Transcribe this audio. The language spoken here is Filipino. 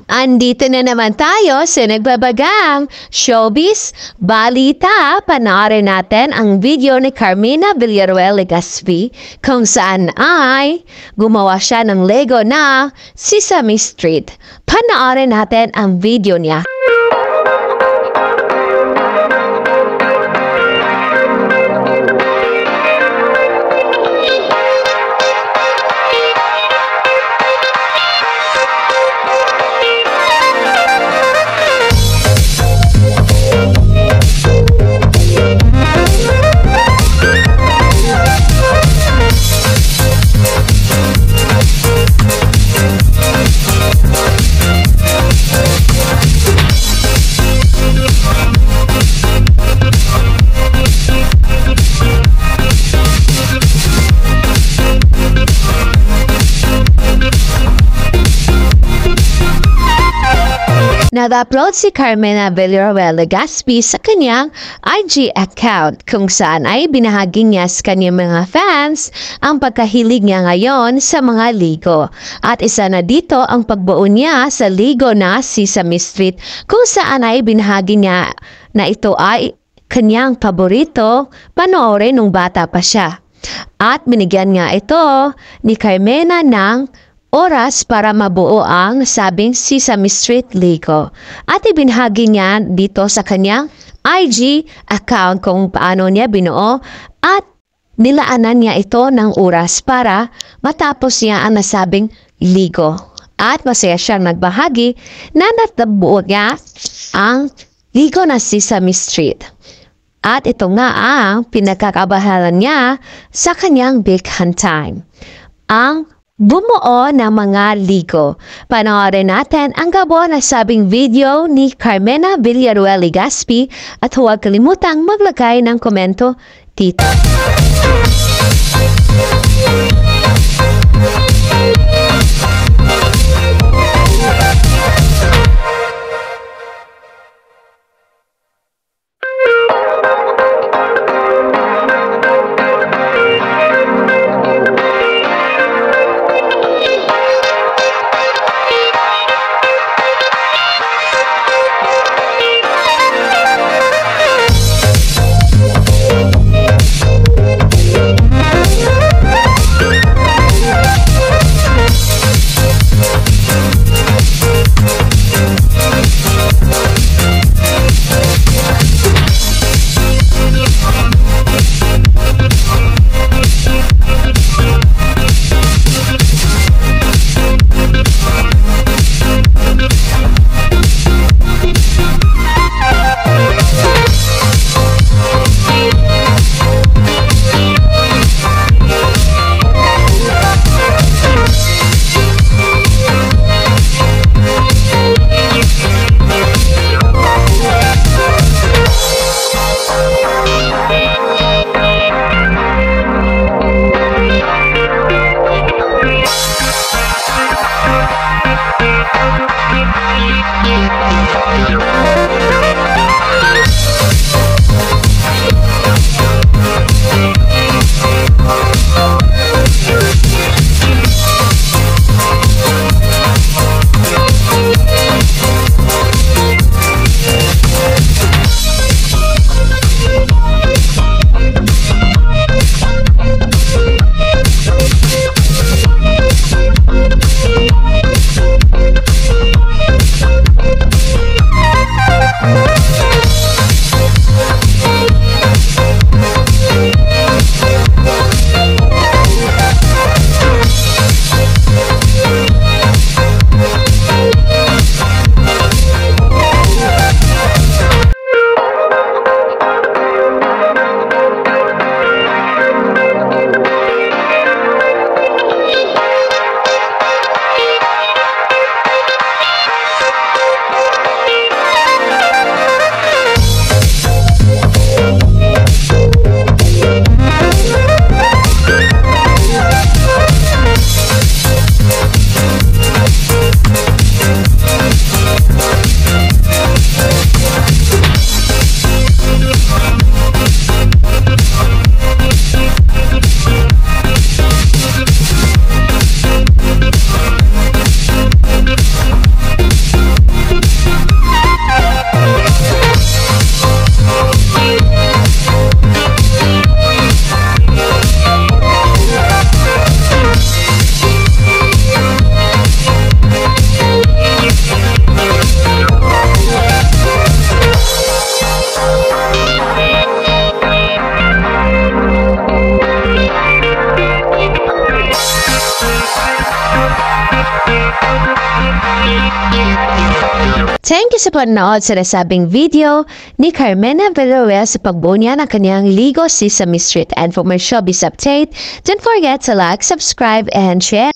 Andito na naman tayo sa nagbabagang showbiz balita. Panoorin natin ang video ni Carmina Villaruel Legazpi kung saan ay gumawa siya ng Lego na Sesame Street. Panoorin natin ang video niya. Nag-upload si Carmina Villaruel Legazpi sa kanyang IG account kung saan ay binahagi niya sa kanyang mga fans ang pagkahilig niya ngayon sa mga Lego. At isa na dito ang pagbuo niya sa Lego na Sesame Street kung saan ay binahagi niya na ito ay kanyang paborito panoorin nung bata pa siya. At binigyan nga ito ni Carmina ng oras para mabuo ang nasabing Sesame Street Lego. At ibinahagi niya dito sa kanyang IG account kung paano niya binuo at nilaanan niya ito ng oras para matapos niya ang nasabing Lego. At masaya siyang nagbahagi na natabuo niya ang Lego na Sesame Street. At ito nga ang pinagkakabahalan niya sa kanyang big hand time. Ang bumuo ng mga Lego. Panoorin natin ang gabo na sabing video ni Carmina Villaruel Legazpi at huwag kalimutang maglagay ng komento dito. Thank you sa panonood sa nasabing video ni Carmena Villarreal sa pagbuo niya ng kanyang Ligo Sesame Street. And for more showbiz update, don't forget to like, subscribe, and share.